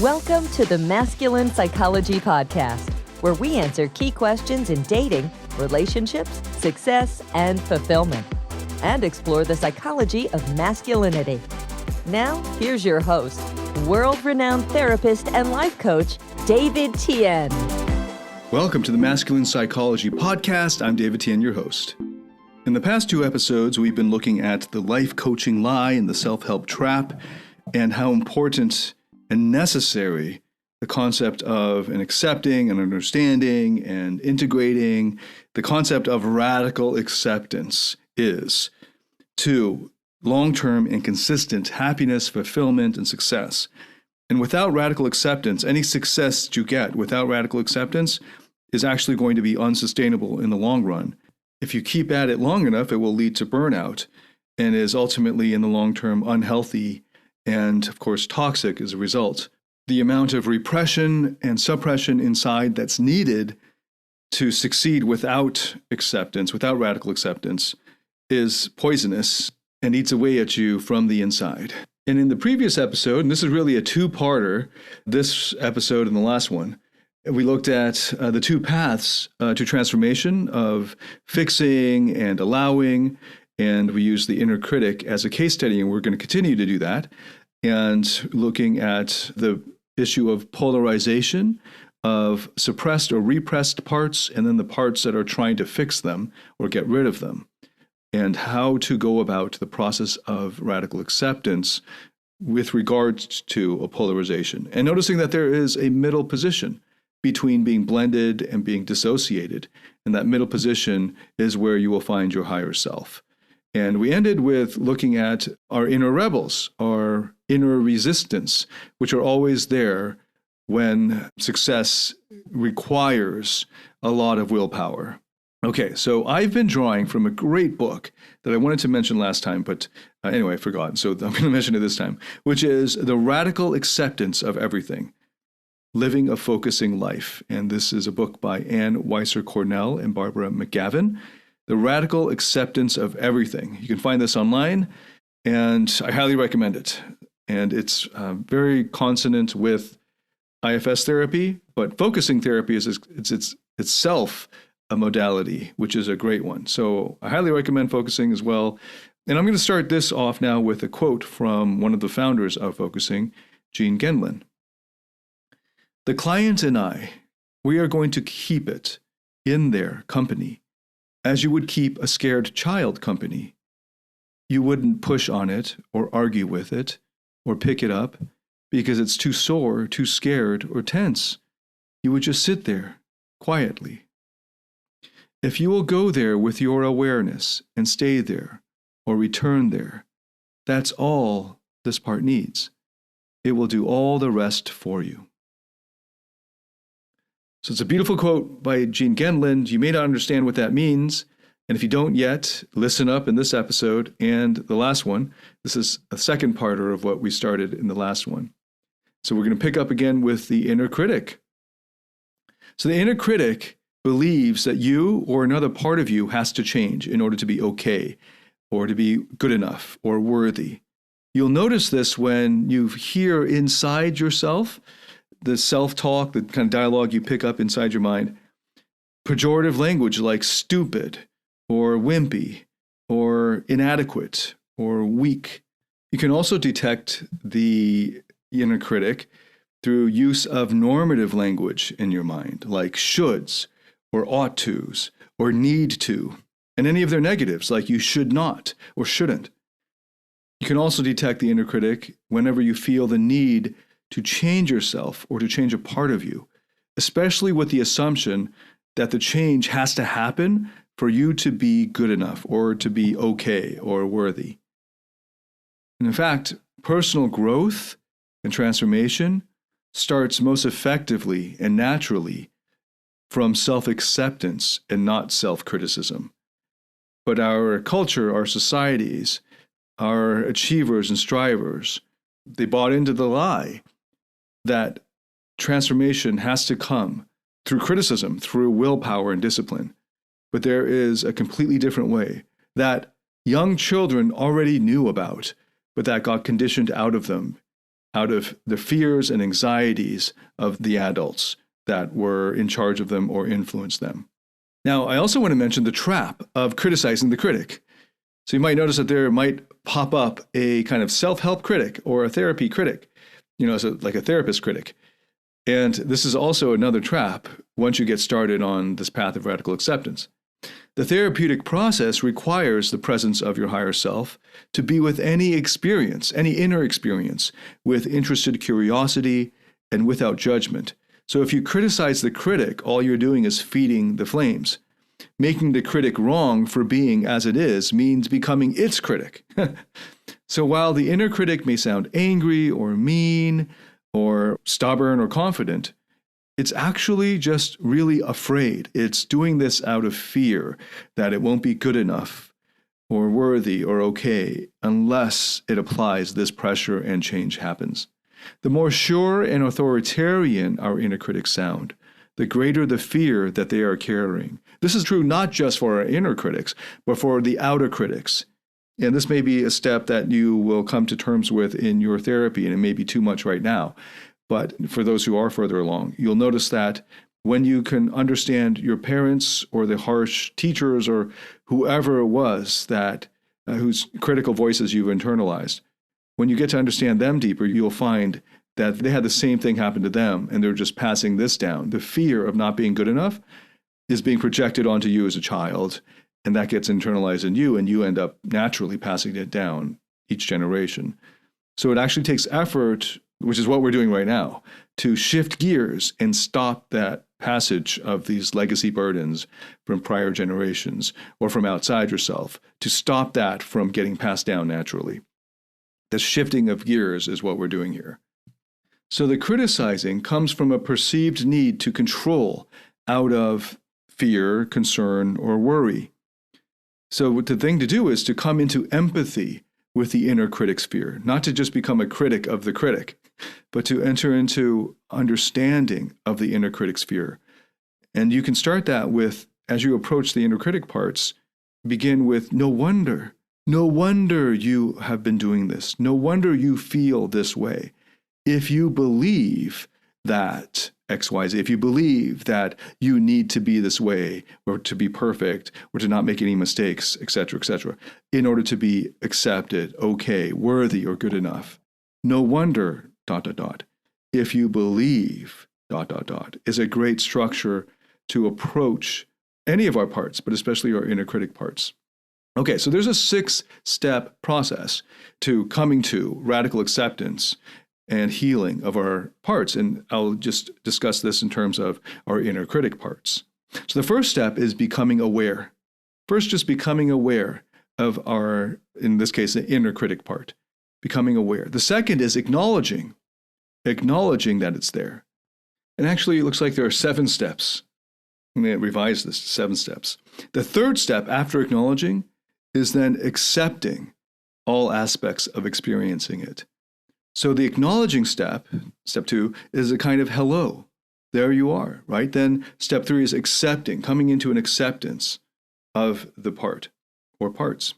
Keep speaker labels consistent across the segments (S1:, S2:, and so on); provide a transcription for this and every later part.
S1: Welcome to the Masculine Psychology Podcast, where we answer key questions in dating, relationships, success, and fulfillment, and explore the psychology of masculinity. Now, here's your host, world-renowned therapist and life coach, David Tian.
S2: Welcome to the Masculine Psychology Podcast. I'm David Tian, your host. In the past two episodes, we've been looking at the life coaching lie and the self-help trap, and how important and necessary the concept of an accepting and understanding and integrating the concept of radical acceptance is to long-term and consistent happiness, fulfillment, and success. And without radical acceptance, any success that you get without radical acceptance is actually going to be unsustainable in the long run. If you keep at it long enough, it will lead to burnout and is ultimately in the long term unhealthy and, of course, toxic as a result. The amount of repression and suppression inside that's needed to succeed without acceptance, without radical acceptance, is poisonous and eats away at you from the inside. And in the previous episode, and this is really a two-parter, this episode and the last one, we looked at the two paths to transformation of fixing and allowing, and we used the inner critic as a case study, and we're going to continue to do that, and looking at the issue of polarization of suppressed or repressed parts, and then the parts that are trying to fix them or get rid of them, and how to go about the process of radical acceptance with regards to a polarization. And noticing that there is a middle position between being blended and being dissociated. And that middle position is where you will find your higher self. And we ended with looking at our inner rebels, our inner resistance, which are always there when success requires a lot of willpower. Okay, so I've been drawing from a great book that I wanted to mention last time, but anyway, I forgot. So I'm going to mention it this time, which is The Radical Acceptance of Everything, Living a Focusing Life. And this is a book by Ann Weiser-Cornell and Barbara McGavin. The Radical Acceptance of Everything. You can find this online, and I highly recommend it. And it's very consonant with IFS therapy, but focusing therapy is it's itself a modality, which is a great one. So I highly recommend focusing as well. And I'm going to start this off now with a quote from one of the founders of focusing, Gene Gendlin. "The client and I, we are going to keep it in their company as you would keep a scared child company. You wouldn't push on it or argue with it or pick it up because it's too sore, too scared, or tense. You would just sit there quietly. If you will go there with your awareness and stay there or return there, that's all this part needs. It will do all the rest for you." So it's a beautiful quote by Gene Gendlin. You may not understand what that means. And if you don't yet, listen up in this episode and the last one. This is a second parter of what we started in the last one. So we're going to pick up again with the inner critic. So the inner critic believes that you or another part of you has to change in order to be okay or to be good enough or worthy. You'll notice this when you hear inside yourself the self-talk, the kind of dialogue you pick up inside your mind, pejorative language like stupid or wimpy or inadequate or weak. You can also detect the inner critic through use of normative language in your mind, like shoulds or ought tos or need to, and any of their negatives like you should not or shouldn't. You can also detect the inner critic whenever you feel the need to change yourself or to change a part of you, especially with the assumption that the change has to happen for you to be good enough or to be okay or worthy. And in fact, personal growth and transformation starts most effectively and naturally from self-acceptance and not self-criticism. But our culture, our societies, our achievers and strivers, they bought into the lie that transformation has to come through criticism, through willpower and discipline. But there is a completely different way that young children already knew about, but that got conditioned out of them out of the fears and anxieties of the adults that were in charge of them or influenced them. Now, I also want to mention the trap of criticizing the critic. So you might notice that there might pop up a kind of self-help critic or a therapy critic, like a therapist critic. And this is also another trap once you get started on this path of radical acceptance. The therapeutic process requires the presence of your higher self to be with any experience, any inner experience, with interested curiosity and without judgment. So if you criticize the critic, all you're doing is feeding the flames. Making the critic wrong for being as it is means becoming its critic. So while the inner critic may sound angry or mean or stubborn or confident, it's actually just really afraid. It's doing this out of fear that it won't be good enough or worthy or okay unless it applies this pressure and change happens. The more sure and authoritarian our inner critics sound, the greater the fear that they are carrying. This is true not just for our inner critics, but for the outer critics. And this may be a step that you will come to terms with in your therapy, and it may be too much right now. But for those who are further along, you'll notice that when you can understand your parents or the harsh teachers or whoever it was that whose critical voices you've internalized, when you get to understand them deeper, you'll find that they had the same thing happen to them, and they're just passing this down. The fear of not being good enough is being projected onto you as a child, and that gets internalized in you, and you end up naturally passing it down each generation. So it actually takes effort, which is what we're doing right now, to shift gears and stop that passage of these legacy burdens from prior generations or from outside yourself, to stop that from getting passed down naturally. The shifting of gears is what we're doing here. So the criticizing comes from a perceived need to control out of fear, concern, or worry. So the thing to do is to come into empathy with the inner critic's fear, not to just become a critic of the critic, but to enter into understanding of the inner critic's fear. And you can start that with, as you approach the inner critic parts, begin with, no wonder you have been doing this. No wonder you feel this way. If you believe that XYZ, if you believe that you need to be this way or to be perfect or to not make any mistakes, etc., in order to be accepted, okay, worthy, or good enough. No wonder, ... if you believe, ... is a great structure to approach any of our parts, but especially our inner critic parts. Okay, so there's a 6-step process to coming to radical acceptance and healing of our parts. And I'll just discuss this in terms of our inner critic parts. So the first step is becoming aware. First, just becoming aware of our, in this case, the inner critic part. Becoming aware. The second is acknowledging that it's there. And actually, it looks like there are 7 steps. I'm going to revise this to 7 steps. The third step after acknowledging is then accepting all aspects of experiencing it. So the acknowledging step, step 2, is a kind of hello. There you are, right? Then step 3 is accepting, coming into an acceptance of the part or parts.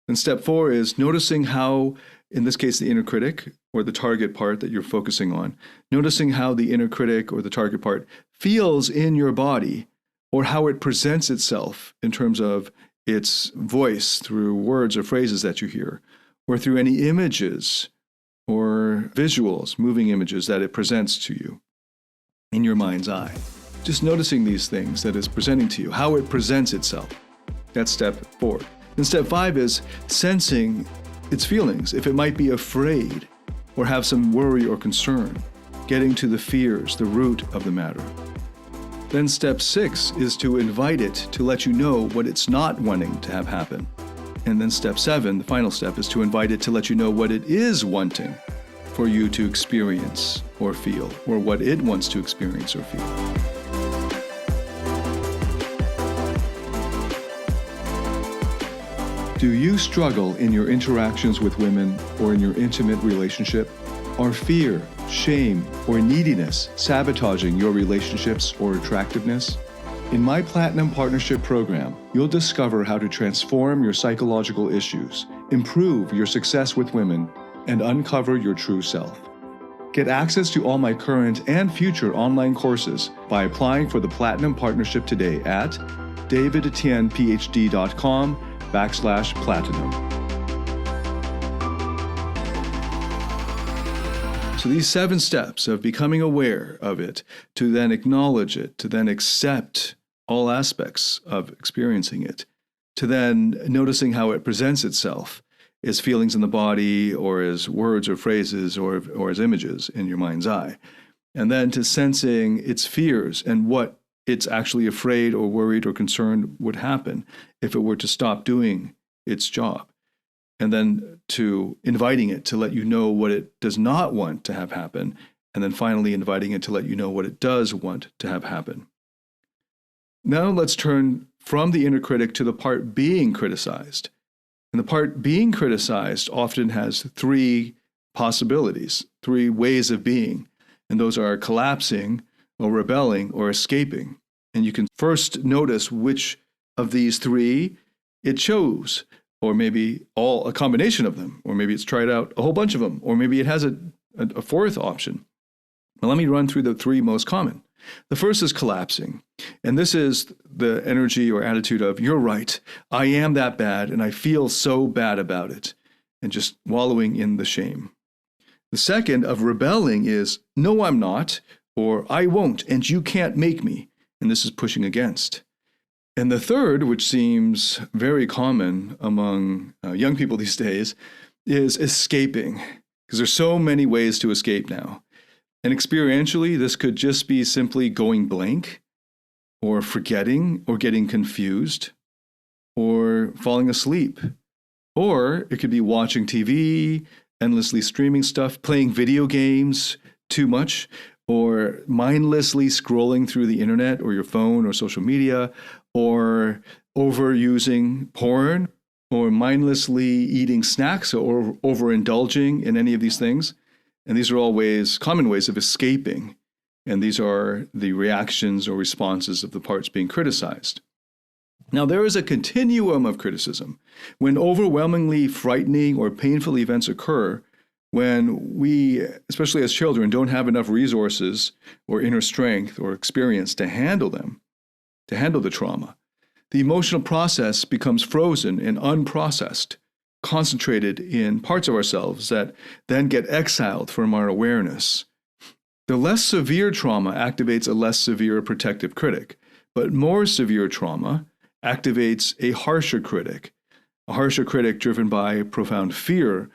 S2: And step 4 is noticing how, in this case, the inner critic or the target part that you're focusing on, noticing how the inner critic or the target part feels in your body or how it presents itself in terms of its voice through words or phrases that you hear, or through any images or visuals, moving images that it presents to you in your mind's eye. Just noticing these things that it's presenting to you, how it presents itself. That's step 4. And step 5 is sensing its feelings, if it might be afraid or have some worry or concern, getting to the fears, the root of the matter. Then step 6 is to invite it to let you know what it's not wanting to have happen. And then step 7, the final step, is to invite it to let you know what it is wanting for you to experience or feel, or what it wants to experience or feel. Do you struggle in your interactions with women or in your intimate relationship? Are fear, shame, or neediness sabotaging your relationships or attractiveness? In my Platinum Partnership Program, you'll discover how to transform your psychological issues, improve your success with women, and uncover your true self. Get access to all my current and future online courses by applying for the Platinum Partnership today at davidtianphd.com/platinum. So these 7 steps of becoming aware of it, to then acknowledge it, to then accept all aspects of experiencing it, to then noticing how it presents itself as feelings in the body or as words or phrases or as images in your mind's eye, and then to sensing its fears and what it's actually afraid or worried or concerned would happen if it were to stop doing its job. And then to inviting it to let you know what it does not want to have happen, and then finally inviting it to let you know what it does want to have happen. Now let's turn from the inner critic to the part being criticized. And the part being criticized often has 3 possibilities, 3 ways of being, and those are collapsing, or rebelling, or escaping. And you can first notice which of these 3 it chose, or maybe a combination of them, or maybe it's tried out a whole bunch of them, or maybe it has a 4th option. Now, let me run through the 3 most common. The first is collapsing, and this is the energy or attitude of, you're right, I am that bad, and I feel so bad about it, and just wallowing in the shame. The second of rebelling is, no, I'm not, or I won't, and you can't make me, and this is pushing against. And the third, which seems very common among young people these days, is escaping, because there's so many ways to escape now. And experientially, this could just be simply going blank, or forgetting, or getting confused, or falling asleep. Or it could be watching TV, endlessly streaming stuff, playing video games too much, or mindlessly scrolling through the internet or your phone or social media, or overusing porn, or mindlessly eating snacks, or overindulging in any of these things. And these are all common ways of escaping. And these are the reactions or responses of the parts being criticized. Now, there is a continuum of criticism. When overwhelmingly frightening or painful events occur, when we, especially as children, don't have enough resources or inner strength or experience to handle them, to handle the trauma, the emotional process becomes frozen and unprocessed, concentrated in parts of ourselves that then get exiled from our awareness. The less severe trauma activates a less severe protective critic, but more severe trauma activates a harsher critic driven by profound fear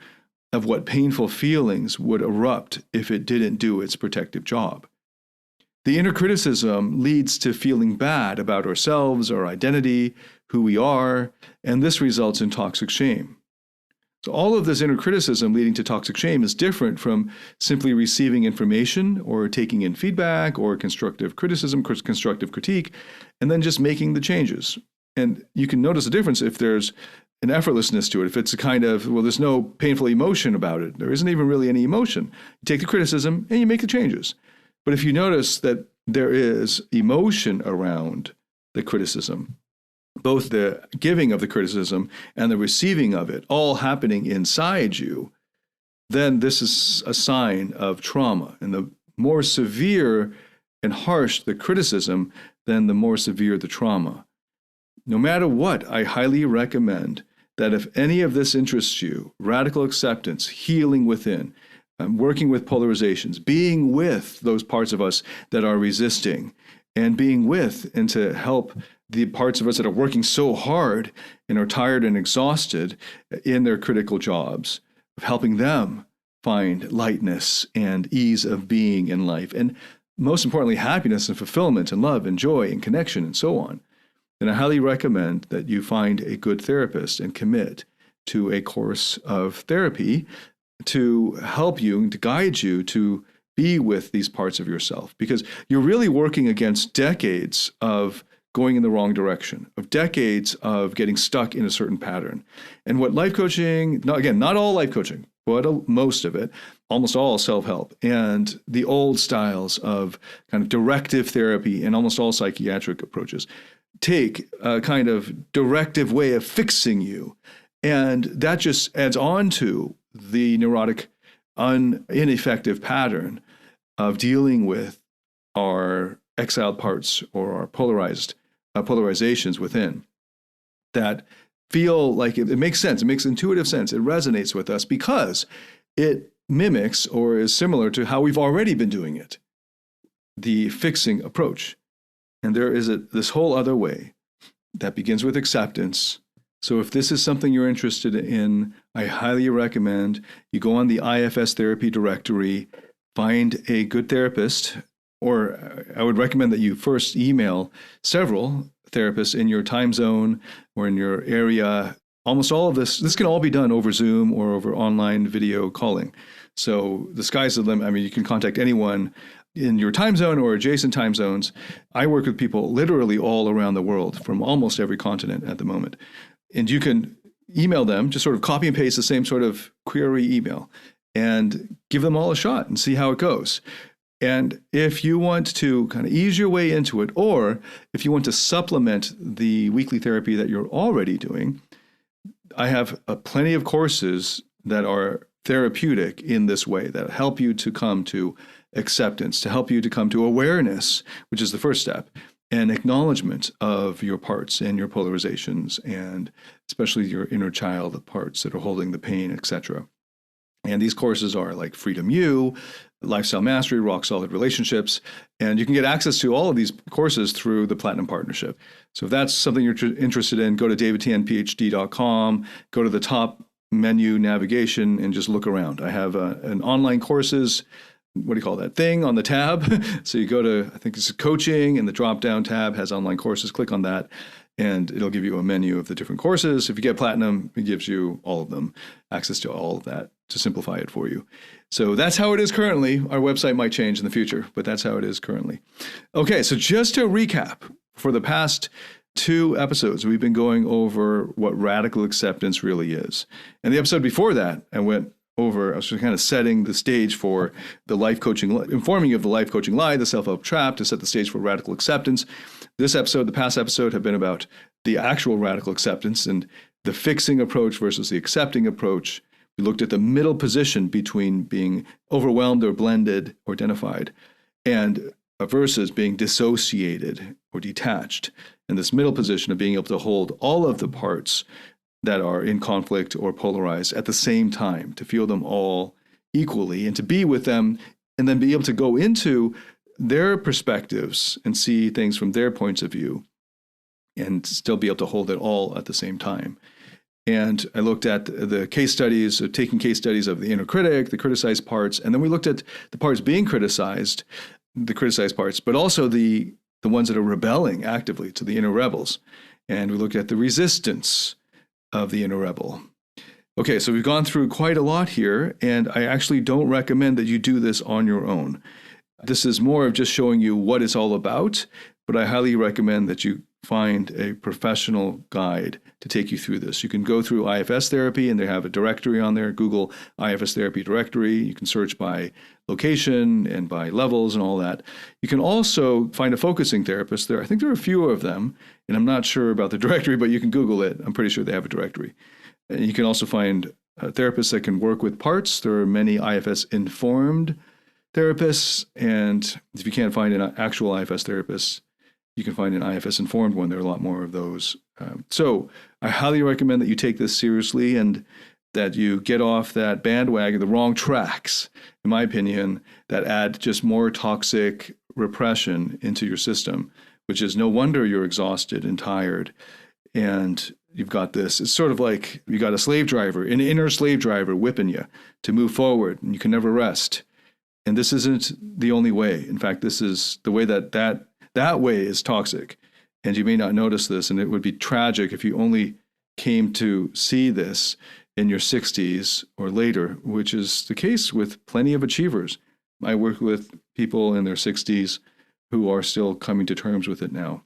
S2: of what painful feelings would erupt if it didn't do its protective job. The inner criticism leads to feeling bad about ourselves, our identity, who we are, and this results in toxic shame. So all of this inner criticism leading to toxic shame is different from simply receiving information or taking in feedback or constructive criticism, constructive critique, and then just making the changes. And you can notice a difference if there's an effortlessness to it. If it's a kind of, well, there's no painful emotion about it. There isn't even really any emotion. You take the criticism and you make the changes. But if you notice that there is emotion around the criticism, both the giving of the criticism and the receiving of it all happening inside you, then this is a sign of trauma. And the more severe and harsh the criticism, then the more severe the trauma. No matter what, I highly recommend that if any of this interests you, radical acceptance, healing within, working with polarizations, being with those parts of us that are resisting, and being with and to help the parts of us that are working so hard and are tired and exhausted in their critical jobs, of helping them find lightness and ease of being in life, and most importantly, happiness and fulfillment and love and joy and connection and so on, then I highly recommend that you find a good therapist and commit to a course of therapy to help you and to guide you to be with these parts of yourself, because you're really working against decades of going in the wrong direction, of decades of getting stuck in a certain pattern. And what life coaching, not all life coaching, but most of it, almost all self-help, and the old styles of kind of directive therapy and almost all psychiatric approaches take a kind of directive way of fixing you. And that just adds on to the neurotic ineffective pattern of dealing with our exiled parts or our polarizations within that feel like it makes sense. It makes intuitive sense. It resonates with us because it mimics or is similar to how we've already been doing it, the fixing approach. And there is this whole other way that begins with acceptance. So if this is something you're interested in, I highly recommend you go on the IFS therapy directory, find a good therapist, or I would recommend that you first email several therapists in your time zone or in your area. Almost all of this can all be done over Zoom or over online video calling. So the sky's the limit. I mean, you can contact anyone in your time zone or adjacent time zones. I work with people literally all around the world from almost every continent at the moment. And you can email them, just sort of copy and paste the same sort of query email and give them all a shot and see how it goes. And if you want to kind of ease your way into it, or if you want to supplement the weekly therapy that you're already doing, I have plenty of courses that are therapeutic in this way that help you to come to acceptance, to help you to come to awareness, which is the first step, and acknowledgement of your parts and your polarizations, and especially your inner child parts that are holding the pain, etc. And these courses are like Freedom U, Lifestyle Mastery, Rock Solid Relationships, and you can get access to all of these courses through the Platinum Partnership. So if that's something you're interested in, go to davidtianphd.com, go to the top menu navigation, and just look around. I have an online courses, what do you call that thing on the tab? So you go to, I think it's coaching, and the drop-down tab has online courses. Click on that, and it'll give you a menu of the different courses. If you get Platinum, it gives you all of them, access to all of that to simplify it for you. So that's how it is currently. Our website might change in the future, but that's how it is currently. Okay, so just to recap, for the past 2 episodes, we've been going over what radical acceptance really is. And the episode before that, I was just kind of setting the stage for the life coaching, informing you of the life coaching lie, the self-help trap, to set the stage for radical acceptance. This episode, the past episode, have been about the actual radical acceptance and the fixing approach versus the accepting approach. We looked at the middle position between being overwhelmed or blended or identified and versus being dissociated or detached. And this middle position of being able to hold all of the parts that are in conflict or polarized at the same time, to feel them all equally and to be with them, and then be able to go into their perspectives and see things from their points of view and still be able to hold it all at the same time. And I looked at the case studies, taking case studies of the inner critic, the criticized parts, and then we looked at the parts being criticized, the criticized parts, but also the ones that are rebelling actively, to the inner rebels. And we looked at the resistance of the inner rebel. Okay, so we've gone through quite a lot here, and I actually don't recommend that you do this on your own. This is more of just showing you what it's all about, but I highly recommend that you find a professional guide to take you through this. You can go through IFS therapy, and they have a directory on there. Google IFS therapy directory. You can search by location and by levels and all that. You can also find a focusing therapist there. I think there are a few of them, and I'm not sure about the directory, but you can Google it. I'm pretty sure they have a directory. And you can also find therapists that can work with parts. There are many IFS informed therapists, and if you can't find an actual IFS therapist, you can find an IFS informed one. There are a lot more of those. So I highly recommend that you take this seriously and that you get off that bandwagon, the wrong tracks, in my opinion, that add just more toxic repression into your system, which is no wonder you're exhausted and tired. And you've got this, it's sort of like you got a slave driver, an inner slave driver whipping you to move forward, and you can never rest. And this isn't the only way. In fact, this is the way that way is toxic. And you may not notice this, and it would be tragic if you only came to see this in your 60s or later, which is the case with plenty of achievers. I work with people in their 60s who are still coming to terms with it now.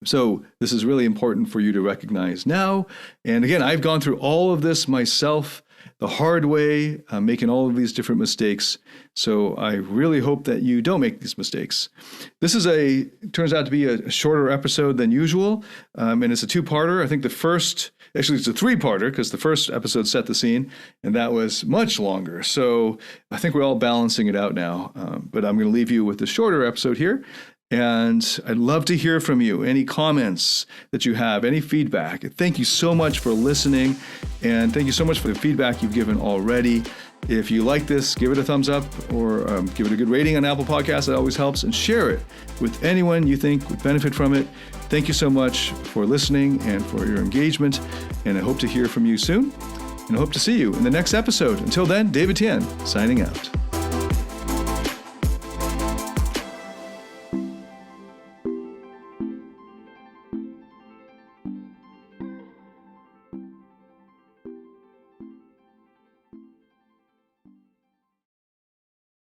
S2: So this is really important for you to recognize now. And again, I've gone through all of this myself. the hard way, making all of these different mistakes. So I really hope that you don't make these mistakes. This turns out to be a shorter episode than usual, and it's a two-parter. I think actually it's a three-parter because the first episode set the scene, and that was much longer. So I think we're all balancing it out now, but I'm going to leave you with the shorter episode here. And I'd love to hear from you. Any comments that you have, any feedback. Thank you so much for listening, and thank you so much for the feedback you've given already. If you like this, give it a thumbs up or give it a good rating on Apple Podcasts. That always helps. And share it with anyone you think would benefit from it. Thank you so much for listening and for your engagement. And I hope to hear from you soon. And I hope to see you in the next episode. Until then, David Tian, signing out.